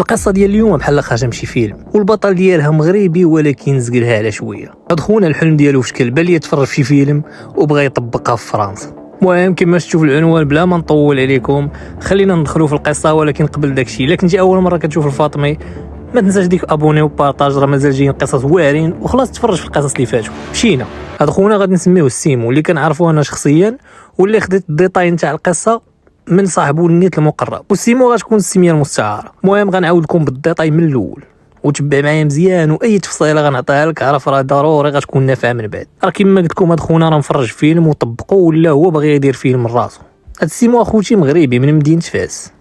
القصه ديال اليوم بحال خارجه من شي فيلم، والبطل ديالها مغربي ولكن زقلها على شويه. هاد خونا الحلم ديالو فشكل بان ليه يتفرج في شي فيلم وبغى يطبقها في فرنسا. المهم كما شفتوا في العنوان بلا ما نطول عليكم خلينا ندخلوا في القصه. ولكن قبل داكشي الا كنتي اول مره كتشوف الفاطمي ما تنساش ديك ابوني وبارطاج، راه مازال جايين قصص واعرين. وخلاص تفرج في القصص اللي فاتوا. مشينا. هاد خونا غادي نسميوه السيمو، اللي كنعرفوه انا شخصيا واللي خديت الديتاي نتاع القصه من صاحبو النيت المقرب. والسيمو غتكون السميه المستعاره. المهم غنعاود لكم بالديتاي من الاول وتبع معايا مزيان، واي تفصيله غنعطيها لك عرف راه ضروري غتكون نافعه من بعد. راه كما قلت لكم هاد خونا راه مفرج فيلم وطبقوا ولا هو باغي يدير فيلم من راسو. هاد السيمو اخوتي مغربي من مدينه فاس.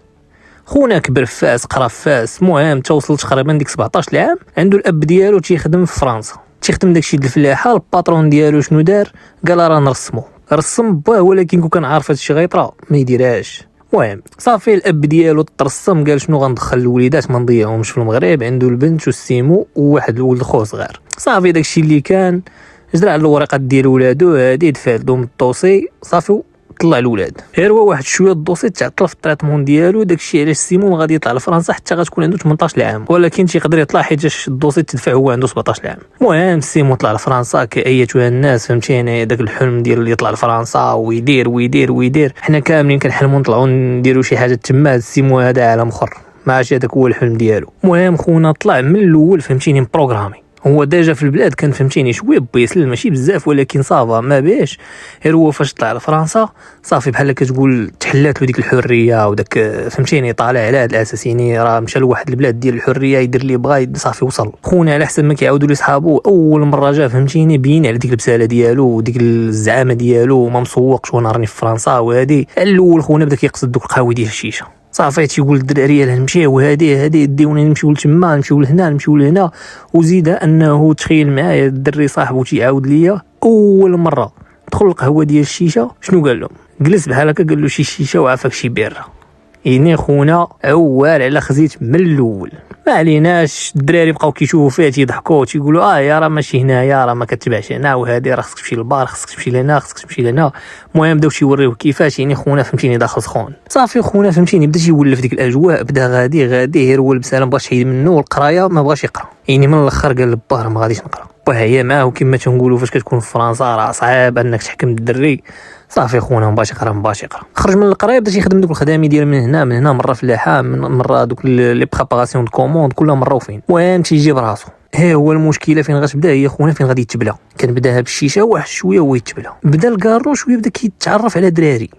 خونا كبر في فاس قرا في فاس. المهم توصل تقريبا ديك 17 عام. عنده الاب ديالو تيخدم في فرنسا، تيخدم داكشي د الفلاحه. الباترون ديالو شنو دار؟ قال راه نرسمو. رسم باه، ولكن كون كان عارف هادشي غيطرا ما يديرهاش. المهم صافي الاب ديالو ترسم، قال شنو غندخل الوليدات ما نضيعهمش في المغرب. عنده البنت والسيمو وواحد الولد خو صغير. صافي داكشي اللي كان جرى على الورقات ديال ولادو هادي، دفع لهم الدوسي صافي طلع الولاد. غير هو واحد شويه الدوسي تعطل في التريتمون ديالو. داكشي علاش سيمون غادي يطلع لفرنسا حتى غتكون عنده 18 عام، ولكن تيقدر يطلع حيت الدوسي تدفع هو عنده 17 عام. المهم سيمون طلع لفرنسا كايتها الناس، فهمتيني داك الحلم ديال اللي يطلع لفرنسا ويدير ويدير ويدير. حنا كاملين كنحلموا نطلعوا نديروا شي حاجه تما. سيمون هذا عالم اخر، ماشي هذاك هو الحلم ديالو. المهم خونا طلع من الاول فهمتيني بروغرامي. هو ديجا في البلاد كان فهمتيني شويه بيسل ماشي بزاف، ولكن صافا ما بيش. غير هو فاش طلع لفرنسا صافي بحال كتقول تحلات له ديك الحريه وداك فهمتيني طالع على هاد الاساس. يعني راه مشى لواحد البلاد ديال الحريه يدير اللي بغا صافي وصل. خونا على حسب ما كيعاودوا لي صحابو اول مره جا فهمتيني بين على ديك البساله ديالو وديك الزعامه ديالو وما مسوقش وانا راني في فرنسا. وهادي الاول خونا بدا كيقصد دوك القهاوي ديال الشيشه. صافي تيقول الدراري يلاه نمشيو هادي ديونا نمشيو لتما نمشيو لهنا نمشيو لهنا. وزيد انه تخيل معايا الدري صاحبو تيعاود ليا اول مره دخل القهوه ديال الشيشه شنو قال لهم؟ جلس بحال هكا قال له شي شيشه وعافاك شي بيره. يعني خونا عوال على خزيت من الاول. ما عليناش. الدراري بقاو كيشوفوا فيه تيضحكوا تيقولوا يا راه ماشي هنايا راه ما كتبعش هنا وهادي راه خصك تمشي للبار خصك تمشي لهنا خصك تمشي لهنا. المهم بداو تيوريوه كيفاش. يعني خونا فهمتيني داخل سخون. صافي خونا فهمتيني بدا تيولف ديك الاجواء. بدا غادي غير هو البساله ما بغاش يحيد منه والقرايه ما بغاش يقرا. يعني من الاخر قال لباه ما غاديش نقرا. وهي معاه. وكما تنقولوا فاش كتكون في فرنسا راه صعيب انك تحكم الدري. صافي خونا مباش يقرا. خرج من القرايه بدا يخدم دوك الخدامي ديال من هنا مره فلاحه مره دوك لي بريباراسيون دو كوموند كل مره وفين. المهم تيجيب راسو. هو المشكله فين غتبدا هي خونا فين غادي يتبلا. كان بداها بالشيشه واحد شويه وهو يتبلا. بدا الكارو شويه بدا كيتعرف على دراري.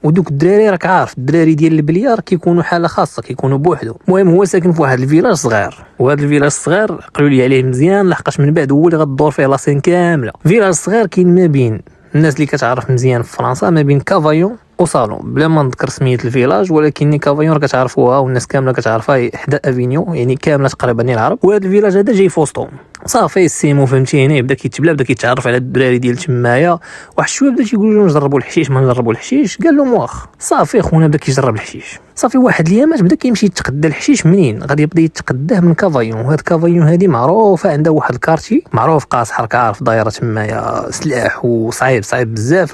ودوك الدراري راك عارف الدراري ديال البليار كيكونوا حاله خاصه كيكونوا بوحدو. المهم هو ساكن في واحد الفيلاج صغير. وهذا الفيلاج الصغير قالوا لي عليه مزيان لحقاش من بعد هو اللي غدور فيه لاسين كامله. فيلاج صغير كاين ما بين الناس اللي كتعرف مزيان في فرنسا ما بين كافايون وصالون بلا ما نذكر سميه الفيلاج. ولكن كافايون كتعرفوها والناس كامله كتعرفها حدا افينيو يعني كامله تقريبا العرب. وهذا الفيلاج هذا جاي فوسطهم. صافي السيمو فهمتيني بدا كيتبلا بدا كيتعرف على الدراري ديال تمايا. واحد شويه بدا تيقول له نجربوا الحشيش ما نجربوا الحشيش. قال لهم واخ. صافي خونا بدا كيجرب الحشيش. صافي واحد الايامات بدا كيمشي يتقدى الحشيش. منين غادي يبدا يتقداه؟ من كافايون. وهاد كافايون هذه معروفه عندها واحد الكارتي معروف قاصح راك عارف دايره تمايا سلاح وصعيب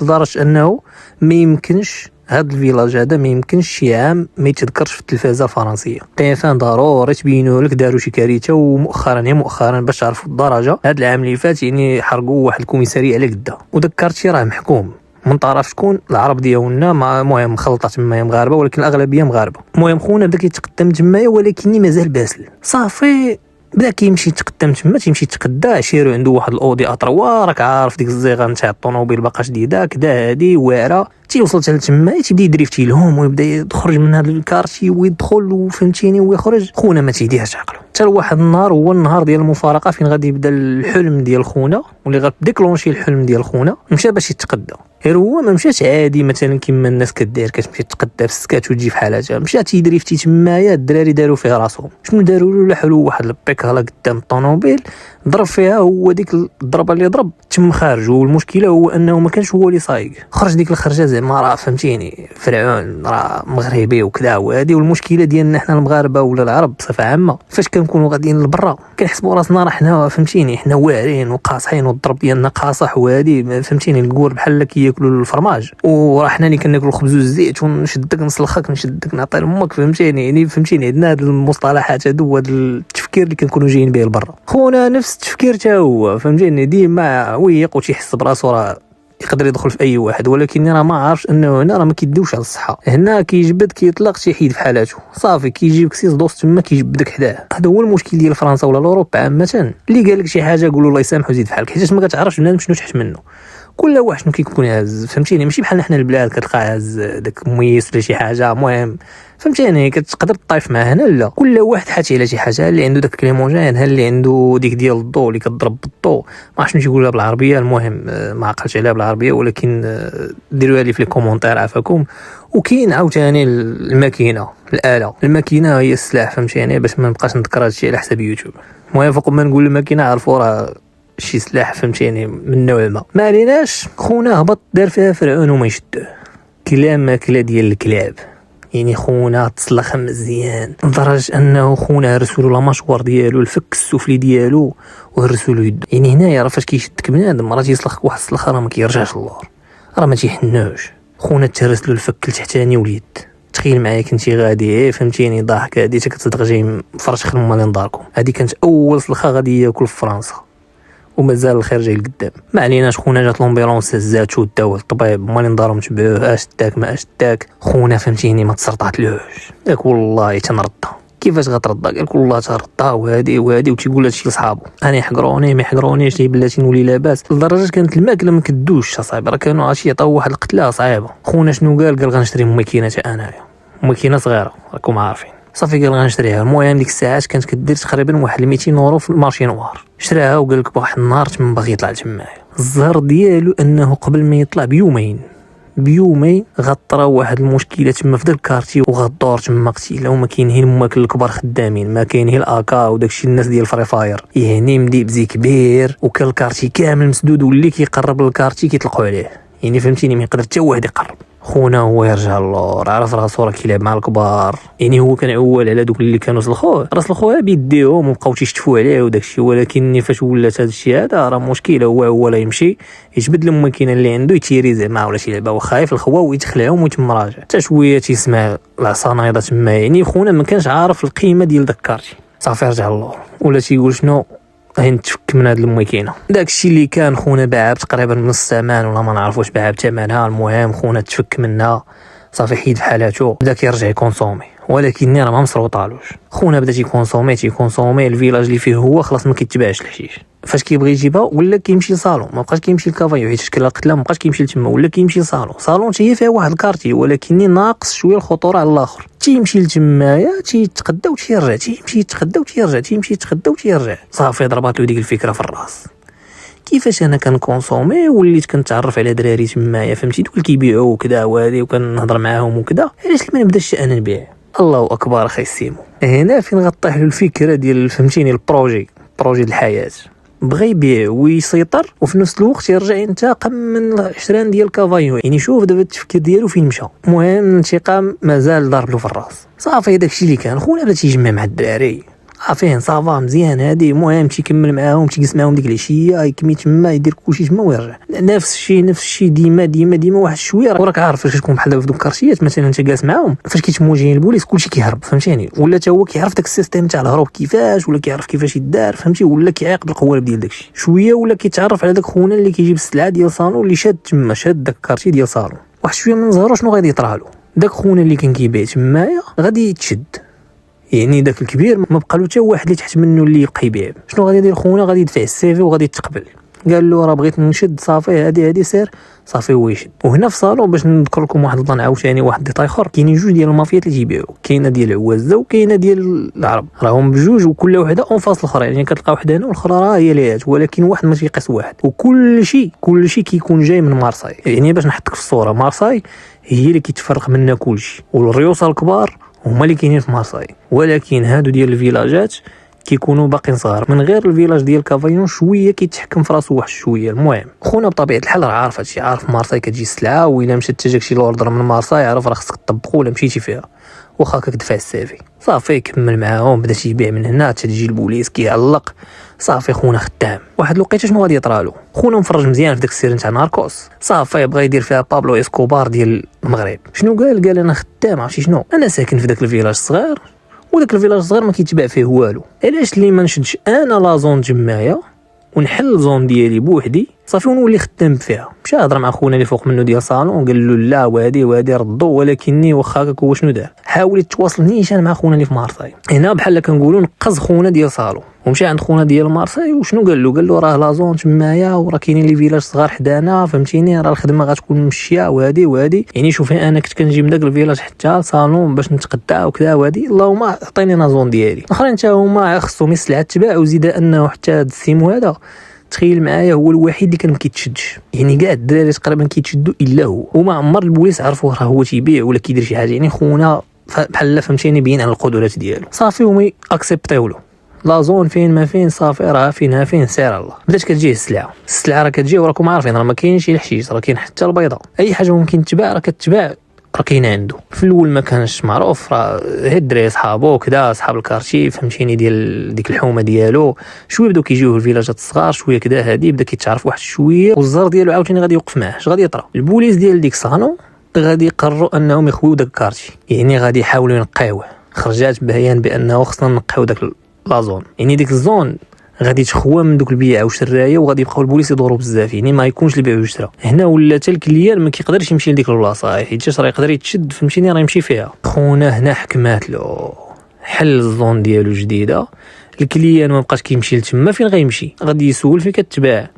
لدرجه انه ما يمكنش هاد الفيلاج هذا ما يمكنش شي عام ما يتذكرش في التلفازه الفرنسيه. كيفان ضروري تبينوا لك داروا شي كارثه. ومؤخرا باش تعرفوا الدرجه هاد العام اللي فات يعني حرقوا واحد الكوميساري على قدا. وداك الكارتي راه محكوم من طرف شكون؟ العرب ديالنا. المهم مخلطه تمايا مغاربه ولكن الاغلبيه مغاربه. المهم خونا بدا كيتقدم تمايا ولكن مازال باسل. صافي بدا كيمشي يتقدم تما تيمشي يتقدى. شيرو عنده واحد الاودي اتروا راك عارف ديك الزيغه نتاع الطوموبيل باقا جديده كدا هادي واعره. تيوصل حتى تما تيبدا يدريفتي لهم ويبدا يخرج من هذا الكارتي ويدخل وفهمتيني ويخرج. خونا ما تيديهش عقله حتى لواحد النهار هو النهار ديال المفارقه فين غادي يبدا الحلم ديال خونا واللي غتديكلونشي الحلم ديال خونا. مشى باش يتقدى. غير هو ما مشاش عادي مثلا كيما الناس كدير كتمشي تقدى في السكات وتجي في حالاتها. مشى تيدريفتي تمايا. الدراري داروا فيه راسهم. شنو داروا له؟ لحلوا واحد البيك هلا قدام الطوموبيل ضرب فيها. هو ديك الضربه اللي ضرب تم خارج. والمشكله هو انه ما كانش هو اللي صايق. خرج ديك الخرجه زعما راه فهمتيني فرعون راه مغربي وكذا وهادي. والمشكله ديالنا حنا المغاربه ولا العرب بصفه عامه فاش كنكونوا غاديين لبرا كنحسبوا راسنا راه حنا فهمتيني حنا واعرين وقاصحين والضرب ديالنا قاصح وهادي فهمتيني. الكور بحال كياكل كياكلوا الفرماج، وراه حنا اللي كناكلوا الخبز والزيت ونشدك نسلخك نشدك نعطي لامك، فهمتيني؟ يعني فهمتيني عندنا هاد المصطلحات هادو وهاد التفكير اللي كنكونوا جايين به لبرا. خونا نفس التفكير حتى هو، فهمتيني؟ ديما ويق وتيحس براسو راه يقدر يدخل في اي واحد، ولكن راه ما عارفش انه هنا راه ما كيدوش على الصحه. هنا كيجبد كيطلق تيحيد في حالاته صافي، كيجيبك سيس دوس تما كيجبدك حداه. هذا هو المشكل ديال فرنسا ولا اوروبا عامه. اللي قال لك شي حاجه قولوا الله يسامحو زيد في حالك، حيت ما كتعرفش بنادم شنو تحت منه. كل واحد شنو كيكون هاز، فهمتيني؟ ماشي بحال حنا البلاد كتلقى هاز داك ميس ولا شي حاجه، المهم فهمتيني كتقدر تطايف معاه. هنا لا، كل واحد حاتي على شي حاجه، اللي عنده داك كليمونجين، اللي عنده ديك ديال الضو اللي كتضرب بالضو، ما عرفتش شنو تيقولها بالعربيه، المهم ما عقلتش عليها بالعربيه، ولكن ديروها لي في لي كومونتير عافاكم. وكاين عاوتاني الماكينه، الاله، الماكينه هي السلاح، فهمتيني؟ باش ما نبقاش نذكر هادشي على حساب يوتيوب. المهم فوق ما نقول الماكينه عرفوا راه شي سلاح، فهمتيني؟ من نوع ما عليناش. خونا هبط دار فيها فرعون وما يشدوه، كلا ماكله ديال الكلاب. يعني خونا تصلخ مزيان لدرجه انه خونا رسولو لا مشوار ديالو، الفك السفلي ديالو وهرسولو يدو. يعني هنايا راه فاش كيشدك بنادم راه تيسلخك واحد السلخه راه ما كيرجعش اللور، راه ما تيحنوش. خونا تهرسلو الفك التحتاني واليد. تخيل معايا كنتي غادي، فهمتيني؟ ضاحك هادي تا كتصدق جاي فرشخ مالين داركم. هادي كانت اول سلخه غادي ياكل في فرنسا، ومازال الخير جاي لقدام. ما عليناش. خونا جات لومبيلونس هزاتو داو الطبيب، مالين دارهم تبعوه، اش داك ما اش داك. خونا فهمتيني ما تسرطاتلوش داك، والله تنردها. كيفاش غتردها؟ قالك والله تردها وهادي وتيقول هادشي لصحابو، انا يحقروني ما يحقرونيش، لي بلاتي نولي لاباس. لدرجه كانت الماكله ما كدوش صاحبي، راه كانوا عاشي يعطيو واحد القتله صعيبه. خونا شنو قال غنشري ماكينه انايا، ماكينه صغيره راكم عارفين. صافي قال غنشريها. المهم ديك الساعات كانت كدير تقريبا واحد 200 يورو في المارشي نوار. شراها وقال لك بواحد النهار تما باغي يطلع تمايا. الزهر ديالو انه قبل ما يطلع بيومين غطرا واحد المشكله تما في داك الكارتي، وغدور تما قتيله، وما كاينين الماكل الكبار خدامين، ما كاين هي الاكا وداكشي الناس ديال فري فاير. يعني مدي بزي كبير وكان الكارتي كامل مسدود، واللي كيقرب للكارتي كيطلقوا عليه. يعني فهمتيني؟ ما يقدر حتى واحد يقرب. خونا هو يرجع اللور، عرف راسو راه كيلعب مع الكبار. يعني هو كان عوال على دوك اللي كانوا سلخوه، راه سلخوها بيديهم وبقاو تيشتفوا عليه وداكشي. ولكن فاش ولات هذا الشيء هذا راه مشكله. هو لا يمشي يجبد الماكينه اللي عنده يتيري زعما ولا شي لعبه، وخايف الخوا ويتخلعهم ويتم راجع. حتى شويه تيسمع العصانيضه تما. يعني خونا ما كانش عارف القيمه ديال داك الكارتي. صافي رجع اللور، ولا تيقول شنو نتفك من هاد الماكينه. داكشي اللي كان خونا باعها تقريبا نص ثمن ولا ما نعرفوش باعها بثمنها. المهم خونا تفك منها صافي، حيد في حالاته، بدا كيرجع يكونسومي. ولكن راه ما مسروطالوش. خونا بدا تيكونسومي الفيلاج اللي فيه هو خلاص ما كيتباعش الحشيش. فاش كيبغي يجيبها ولا كيمشي لصالون، ما بقاش كيمشي للكافايو حيت شكل القتله، ما بقاش كيمشي لتما، ولا كيمشي لصالون حتى هي فيها واحد الكارتي ولكن ناقص شويه الخطوره على الاخر. تيمشي لتمايا تيتقدا وتيرجع، تيمشي يتقدا وتيرجع، تيمشي يتقدا وتيرجع. صافي ضربات له ديك الفكره في الراس. كيفاش انا كنكونسومي وليت كنتعرف على دراري تمايا، فهمتي؟ دوك اللي كيبيعوا وكذا وهادي، وكنهضر معاهم وكذا، علاش ما نبداش انا نبيع؟ الله اكبر اخي سيمو. هنا فين غطيح له الفكره ديال فهمتيني البروجي الحياه. بغى يبيع ويسيطر وفي نفس الوقت يرجع ينتقم من العشران ديال كافايو. يعني شوف دابا التفكير ديالو فين مشى. المهم الانتقام مازال ضارب له في الراس. صافي داكشي اللي كان. خونا بدا تيجمع مع الدراري، عارفين صافا مزيان هادي. المهم تيكمل معاهم، تيجلس معاهم ديك العشيه، يكمي تما يدير كلشي تما ويرجع. نفس الشيء ديما واحد شويه. وراك عارف فاش تكون بحال في دوك الكارتيات مثلا انت جالس معاهم، فاش كيتموجين البوليس كلشي كيهرب، فهمتيني؟ ولا حتى هو كيعرف داك السيستيم تاع الهروب كيفاش، ولا كيعرف كيفاش يدار، فهمتي؟ ولا كيعاقب القوالب ديال داكشي شويه، ولا كيتعرف على داك خونا اللي كيجيب السلعه ديال صالون اللي شاد تما، شاد داك الكارتي ديال صالون. واحد شويه من زهرو شنو غادي يطرا له؟ داك خونا اللي كان كيبيع تمايا غادي يتشد. يعني داك الكبير ما بقى له حتى واحد اللي تحت منه اللي يبقى يبيع. شنو غادي يدير خونا؟ غادي يدفع السيفي وغادي يتقبل. قال له راه بغيت نشد، صافي هادي سير. صافي هو يشد. وهنا في صالون باش نذكر لكم واحد الظن عاوتاني، واحد ديتاي اخر، كاينين جوج ديال المافيات اللي تيبيعوا، كاينه ديال عوازه وكاينه ديال العرب. راهم بجوج وكل وحده اون فاس الاخرى. يعني كتلقى وحده هنا والاخرى راه هي ليات، ولكن واحد ما تيقيس واحد. وكل شيء كيكون جاي من مارساي. يعني باش نحطك في الصوره، مارساي هي اللي كيتفرق منها كلشي، والريوسه الكبار هما اللي كاينين في مارساي. ولكن هادو ديال الفيلاجات كيكونوا باقيين صغار. من غير الفيلاج ديال كافايون شويه كيتحكم في راسو واحد شويه. المهم خونا بطبيعه الحال راه عارف هادشي، عارف مارساي كتجي السلعه، وإلا مشات حتى جاكشي لوردر من مارساي عارف راه خصك تطبقو ولا مشيتي فيها. واخا كتدفع السافي. صافي كمل معاهم، بدا تيبيع من هنا، تجي البوليس كيعلق. صافي خونا خدام. واحد الوقيته شنو غادي يطرالو؟ خونا مفرج مزيان في داك السير نتاع ناركوس. صافي بغا يدير فيها بابلو اسكوبار ديال المغرب. شنو قال انا خدام، عرفتي شنو، انا ساكن في داك الفيلاج الصغير، وداك الفيلاج الصغير ما كيتباع فيه والو. علاش اللي ما نشدش انا لا زون تمايا ونحل زون ديالي بوحدي، صافي ونولي خدام فيها. مشى هضر مع خونا اللي فوق منه ديال صالون، قال له لا وهادي ردو، ولكني واخا هكاك هو شنو دار، حاول يتواصل نيشان مع خونا اللي في مارساي. هنا بحال كنقولوا نقز خونا ديال صالون ومشى عند خونا ديال مارساي. وشنو قال له راه لا زون تمايا وراه كاينين لي فيلاج صغار حدانا، فهمتيني، راه الخدمه غتكون مشيه وهادي يعني شوفي انا كنت كنجي من داك الفيلاج حتى صالون باش نتقدى وكذا وهادي، اللهم عطيني لا زون ديالي. الاخرين حتى هما خصهم السلعه تباع، وزيد انه حتى هاد السيمو هذا تخيل معايا هو الوحيد اللي كان ما كيتشدش، يعني كاع الدراري تقريبا كيتشدوا الا هو، وما عمر البوليس عرفوا راه هو تيبيع ولا كيدير شي حاجه. يعني خونا بحال فهمتيني بين على القدرات ديالو. صافي هما اكسبتيو له لا زون فين ما فين، صافي راه فين سير الله. بدات كتجيه السلعه راه كتجي، وراكم عارفين راه ما كاينش الحشيش، راه كاين حتى البيضه، اي حاجه ممكن تباع راه كتباع، راه كاين عنده. في الاول ما كانش معروف، راه هاد الدراري صحابو كذا صحاب الكارتي فهمتيني ديال ديك الحومه ديالو، شويه بداو كيجيوه الفيلاجات الصغار شويه كذا، هادي بدا كيتعرف واحد شويه، والزر ديالو عاوتاني غادي يوقف معاه. اش غادي يطرا؟ البوليس ديال ديك صالون غادي يقرروا انهم يخويو داك الكارتي، يعني غادي يحاولوا ينقيوه. خرجات بيان بانه خصنا نقيو داك لا زون، يعني ديك الزون غادي تخوى من دوك البيع والشرايه، وغادي يبقاو البوليس يدوروا بزاف، يعني ما يكونش البيع والشراء. هنا ولا حتى الكليان ما كيقدرش يمشي لديك البلاصه، حيت راه يقدر يتشد فهمتيني، راه يمشي فيها. خونا هنا حكمات له، حل الزون ديالو جديده، الكليان ما بقاش كيمشي لتما. فين غيمشي؟ غادي يسول فين كتباع،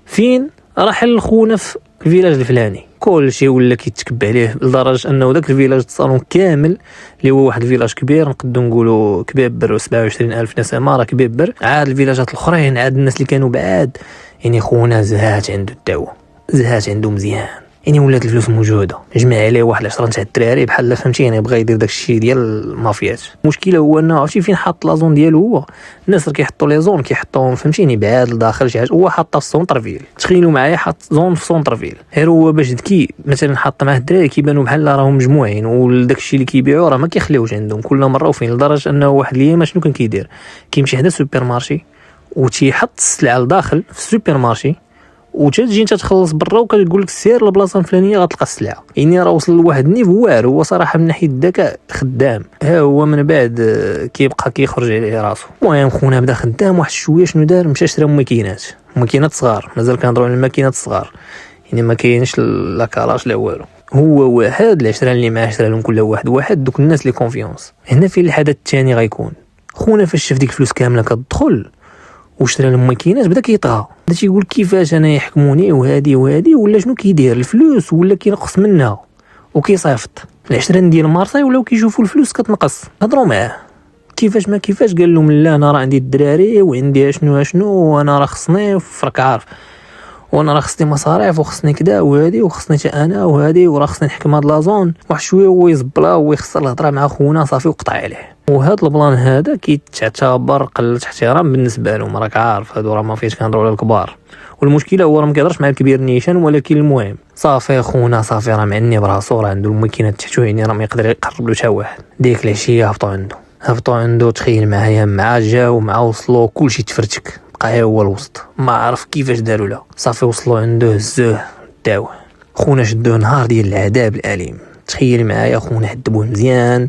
فين راه حل خونا في الفيلاج الفلاني. كل شيء ولا كيتكب عليه لدرجه انه داك الفيلاج الصالون كامل اللي هو واحد الفيلاج كبير، نقدروا نقولوا كبيبر 27000 نسمه، راه كبيبر. عاد الفيلاجات الاخرين، عاد الناس اللي كانوا بعاد، يعني خونا زهات عنده الدعوه، زهات عنده مزيان، يعني ولات الفلوس موجوده. جمع عليه واحد 10 تاع الدراري بحال فهمتيني، بغى يدير داك الشيء ديال المافيات. المشكله هو انه عرفتي فين حاط لا زون ديالو هو؟ الناس اللي كيحطوا لي زون كيحطوهم فهمتيني بعاد لداخل شي حاجه، هو حاطها في سونتر فيل. تخيلوا معايا حاط زون في سونتر فيل، غير هو باش ذكي مثلا حاط معاه الدراري كيبانوا بحال راهم مجموعين، وداك الشيء اللي كيبيعوا راه ما كيخليوش عندهم كل مره. وفين لدرجه انه واحد اليوم شنو كان كيدير؟ كيمشي حدا السوبر مارشي وتيحط السلعه لداخل في السوبر مارشي، وتجي انت تخلص برا وكتقول لك سير لبلاصه الفلانيه غتلقى السلعه. يعني راه وصل لواحد النيفو واعر. هو صراحه من ناحيه الذكاء خدام، ها هو من بعد كيبقى كيخرج عليه راسو. المهم خونا بدا خدام واحد شويه. شنو دار؟ مشى شرا ماكينات صغار، مازال كنهضروا على الماكينات الصغار، يعني ما كاينش لا كالاش لا والو. هو واحد العشرة اللي معاه شرا لهم كل واحد دوك الناس لي كونفيونس. هنا فين الحدث الثاني غيكون. خونا فاش شاف ديك الفلوس كامله كتدخل واشترى لهم ماكينات، بدا كيطغى، بدا تيقول كيفاش انا يحكموني وهادي ولا شنو كيدير الفلوس ولا كينقص منها وكيصيفط. العشرين ديال مارساي ولاو كيشوفوا الفلوس كتنقص. هضروا معاه كيفاش ما كيفاش، قال لهم لا انا راه عندي الدراري وعندي شنو وانا راه خصني فرك عارف، وانا راه خصني مصاريف وخصني كذا وهادي وخصني حتى انا وهادي وراه خصني نحكم هاد لازون. واحد شويه هو يزبلا ويخسر الهضره مع خونا صافي وقطع عليه. وهذا البلان هذا كيتعتبر قله احترام بالنسبه لهم، راك عارف هادو راه ما فيش كنهضروا على الكبار. والمشكله هو راه ما كيهضرش مع الكبير نيشان، ولكن المهم صافي خونا صافي راه معني براسو، راه عنده الماكينات تحتو، يعني راه ما يقدر يقرب له حتى واحد. ديك العشيه هبطوا عنده تخيل معايا، مع جاو مع وصلوا كلشي تفرتك، بقى هو الوسط ما عرف كيفاش داروا له. صافي وصلوا عنده هزوه داوه. خونا شدوه نهار ديال العذاب الاليم. تخيل معايا خونا حدبوه مزيان،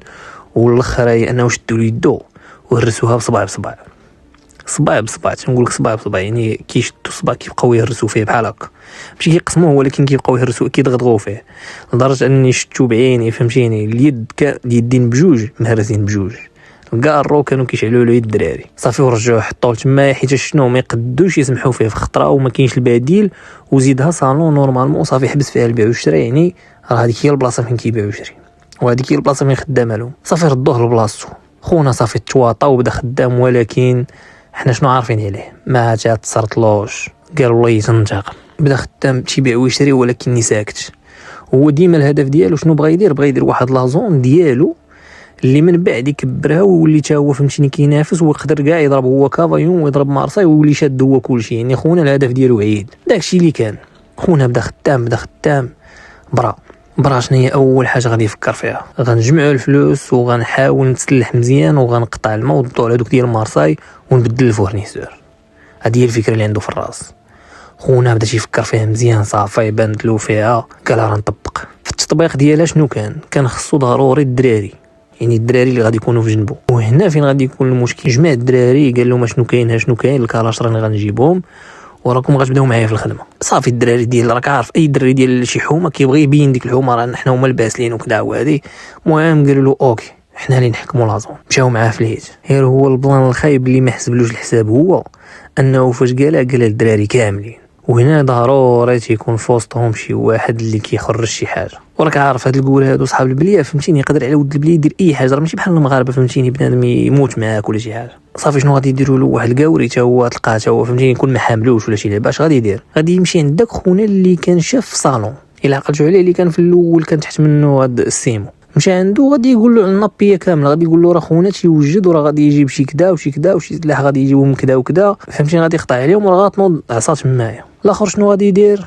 والاخر انه شدوا له يدو وهرسوها بصباع بصباع تنقول لك صباع يعني كيشدوا صباع كيبقاو يهرسوا فيه بحال هكا، ماشي كيقسموه ولكن كيبقاو يهرسوا كيضغطوا فيه، لدرجه انني شفتو بعيني فهمتيني. اليدين بجوج مهرسين بجوج، الكارو كانوا كيشعلوا له يد الدراري. صافي ورجعوه حطوه تما، حيت شنو ما يقدوش يسمحوا فيه في خطره وما كاينش البديل، وزيدها صالون نورمالمون صافي حبس فيها البيع والشراء، يعني راه هذيك هي البلاصه فين كيبيع ويشري، وهذيك هي البلاصه فين خدامه لهم. صافي ردوه لبلاصتو. خونا صافي تواطا وبدا خدام، ولكن حنا شنو عارفين عليه؟ ما تصرطلوش، قال والله تنتقم. بدا خدام تيبيع ويشري ولكن ساكت. هو ديما الهدف ديالو شنو بغى يدير واحد لازون ديالو اللي من بعد يكبرها ويولي حتى هو فهمتيني كينافس، ويقدر كاع يضرب هو كافايون ويضرب مارساي ويولي شاد هو كلشي. يعني خونا الهدف ديالو عيد. داكشي اللي كان. خونا بدا خدام برا برا شنو هي اول حاجه غادي يفكر فيها؟ غنجمعوا الفلوس وغنحاول نتسلح مزيان وغنقطع الماء ونضو على دوك ديال مارساي ونبدل الفورنيسور. هذه هي الفكره اللي عنده في الراس. خونا بدا يفكر فيها مزيان، صافي بانت له فيها، قال راه نطبق. في التطبيق ديالها شنو كان خصو ضروري الدراري، يعني الدراري اللي غادي يكونوا في جنبه. وهنا فين غادي يكون المشكل، جمع الدراري قال لهم شنو كاين الكلاش راني غنجيبهم وراكم غتبداو معايا في الخدمه. صافي الدراري ديال راك عارف اي دري ديال شي حومه كيبغي يبين ديك الحومه راه حنا هما الباسلين وكذا وهذه. المهم قالوا له اوكي حنا اللي نحكموا لازون، مشاو معاه في الهيت. غير هو البلان الخايب اللي ما حسبلوش الحساب هو انه فاش قال للدراري كاملين، وهنا ضروري تيكون في وسطهم شي واحد اللي كيخرج شي حاجه. وراك عارف هاد القول هادو صحاب البليه فهمتيني، يقدر على ود البليه يدير اي حاجه، راه ماشي بحال المغاربه فهمتيني بنادم يموت معاك ولا شي حاجه. صافي شنو غادي يديروا له؟ واحد القاوري تا هو تلقاه تا هو فهمتيني يكون ما حاملوش ولا شي لعبه. اش غادي يدير؟ غادي يمشي عند داك خونا اللي كان شاف في صالون، الا عقلتوا عليه اللي كان في الاول كان تحت منه هاد السيمو. مشى عنده غادي يقول له النابيه كامله، غادي يقول له راه خونا تيوجد وراه غادي يجيب شي كدا وشي كدا وشي سلاح غادي يجيبهم كدا وكدا فهمتيني، غادي يقطع عليهم وراه غاتنوض عصا تمايا. الاخر شنو غادي يدير؟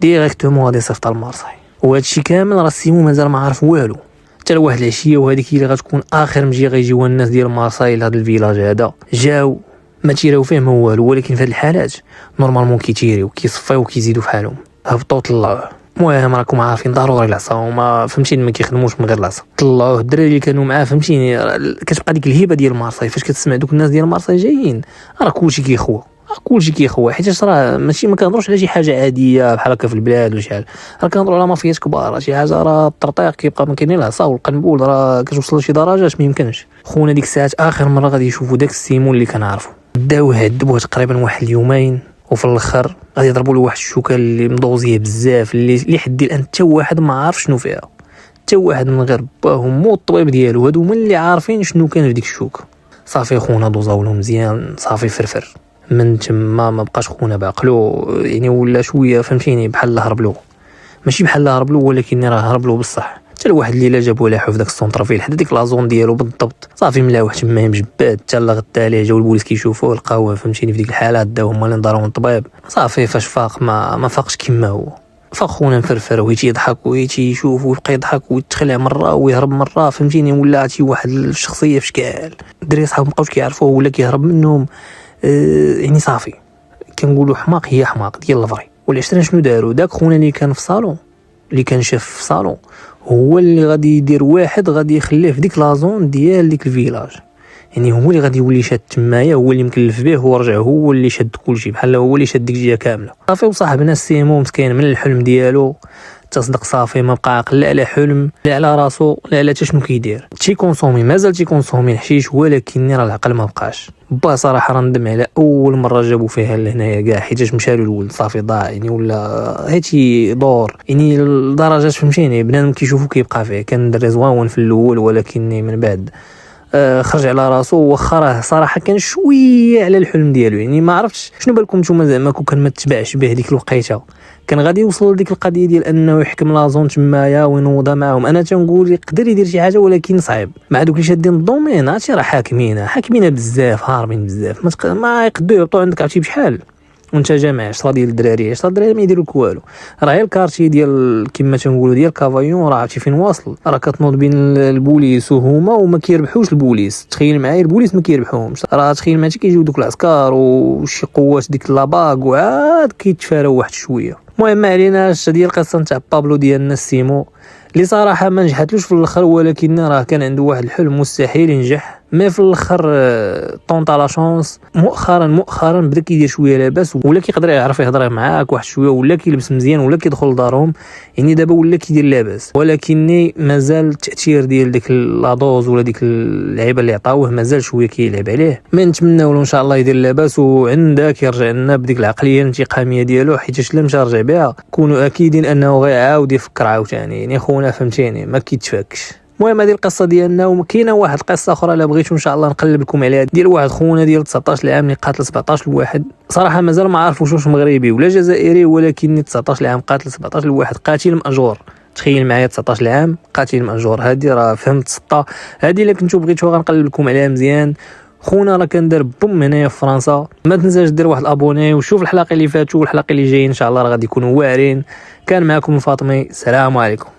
ديريكتومون غادي يصيفط لمارساي. وهذا الشيء كامل راه السيمو مازال ما عارف والو حتى لواحد العشيه، وهذيك اللي غتكون اخر مجي غيجيو الناس ديال مارساي لهذا الفيلاج هذا. جاو ما تيراو فيه ما والو، ولكن في هذه الحالات نورمالمون كيتيريو كيصفيو وكيزيدوا في حالهم. هبطوا طلعوه. المهم راكم عارفين ضروري العصا وما فهمتيني ما كيخدموش من غير العصا. طلعوه الدراري اللي كانوا معاه فهمتيني، كتبقى ديك الهيبه ديال مارساي فاش كتسمع دوك الناس ديال مارساي جايين، راه كلشي كيخوى حيت راه ماشي ما كنهضروش على شي حاجه عاديه بحال هكا في البلاد ولا شي حاجه، راه كنهضروا على مافيات كبار، شي حاجه راه الطرطيق كيبقى ما كاينين العصا والقنبول، راه كتوصل لشي درجات ما يمكنش. خونا ديك الساعات اخر مره غادي يشوفوا داك السيمون اللي كنعرفوا. بداو يعذبوه تقريبا واحد اليومين، وفي الاخر غادي يضربوا له واحد الشوكه اللي مدوزيه بزاف اللي حد الان حتى واحد ما عارف شنو فيها، حتى واحد من غير باه ومو والطبيب ديالو هادو هما اللي عارفين شنو كان في ديك الشوكه. صافي خونا دوزاو له مزيان، صافي فرفر من تما ما بقاش خونا بعقلو، يعني ولا شويه فهمتيني بحال هرب له، ماشي بحال هرب له ولكن راه هرب له بصح. حتى لواحد الليله جابوه لاحو في داك السونترفيل حدا ديك لازون ديالو بالضبط. صافي ملاوح تما مجباد حتى لا غدا عليه، جاو البوليس كيشوفوه لقاوه فهمتيني في ديك الحالات داو هما اللي نضروا الطبيب. صافي فاش فاق ما فاقش كيما هو، فاق خونا مفرفر ويتي يضحك ويتي يشوف ويبقى يضحك ويتخلع مره ويهرب مره فهمتيني، ولا شي واحد الشخصيه في شكال. الدراري صحاب مابقاوش كيعرفوه ولا كيهرب منهم. يعني صافي كنقولوا حماق هي حماق ديال الفري. والعشرين شنو داروا؟ داك خونا اللي كان في صالون اللي كان شاف في صالون هو اللي غادي يدير واحد غادي يخليه في ديك لازون ديال ديك الفيلاج، يعني هو اللي غادي يولي شاد تمايا، هو اللي مكلف به ورجع هو اللي شاد كلشي بحال هو اللي شاد ديك الجهه كامله. صافي وصاحبنا السيمو مسكين من الحلم ديالو تصدق، صافي ما بقى عاقل لا على حلم لا على راسو لا على حتى شنو كيدير. كونسومي مازال كونسومي الحشيش، ولكن راه العقل ما بقاش. با صراحه ندم على اول مره جابوا فيها لهنايا كاع، حيت مشى له الولد صافي ضاع، يعني ولا هادشي دور يعني لدرجات فهمتيني بنادم كيشوفو كيبقى فيه. كان دري زوين في الاول ولكن من بعد خرج على راسو، واخا راه صراحه كان شويه على الحلم ديالو. يعني ما عرفتش شنو بالكم نتوما زعما كان ما تبعش به ديك الوقيته، كان غادي يوصل لديك القضيه ديال انه يحكم لازون تمايا وينوضها معاهم. انا تنقول يقدر يدير شي حاجه ولكن صعيب مع دوك اللي شادين الدومين. عرفتي راه حاكمين بزاف، هاربين بزاف، ما يقدروا يهبطوا عندك عرفتي بشحال وانت جامع 10 ديال الدراري. 10 الدراري ما يديروا لك والو، راه الكارتي ديال كما تنقولوا ديال كافايون راه عرفتي فين واصل، راه كتنوض بين البوليس وهما وما كيربحوش البوليس. تخيل معايا البوليس ما كيربحوهمش، راه تخيل معايا كيجيو دوك العسكر وشي قوات ديك لاباغ وعاد كيتفاراو واحد شويه. المهم ما عليناش، ديال القصه نتاع بابلو ديالنا السيمو اللي صراحه ما نجحتلوش في الاخر، ولكن راه كان عنده واحد الحلم مستحيل ينجح. مي في الاخر طونطا لا شونس، مؤخرا بدا كيدير شويه لاباس، ولا كيقدر يعرف يهضر معاك واحد شويه، ولا كيلبس مزيان، ولا كيدخل لدارهم. يعني دابا ولا كيدير لاباس، ولكن مازال التاثير ديال ديك لادوز ولا ديك اللعيبه اللي عطاوه مازال شويه كيلعب عليه. ما نتمناو له ان شاء الله يدير لاباس وعندك يرجع لنا بديك العقليه الانتقاميه ديالو، حيت الا مشى رجع بها كونوا اكيدين انه غيعاود يفكر عاوتاني. يعني خونا فهمتيني ما كيتفاكش. المهم هذه القصه ديالنا، وكاينه واحد القصه اخرى الا بغيتو ان شاء الله نقلب لكم عليها، ديال واحد خونا ديال 19 عام اللي قاتل 17 الواحد. صراحه مازال ما عارفوش واش مغربي ولا جزائري، ولكن 19 عام قاتل 17 الواحد، قاتل ماجور. تخيل معايا 19 عام قاتل ماجور، هذه راه فهمت سطه. هذه الا كنتو بغيتوها غنقلب لكم عليها مزيان. خونا راه كان دار بوم هنايا في فرنسا. ما تنساش دير واحد الابوني وشوف الحلقه اللي فاتوا والحلقه اللي جايين ان شاء الله راه غادي يكونوا واعرين. كان معكم فاطمي، السلام عليكم.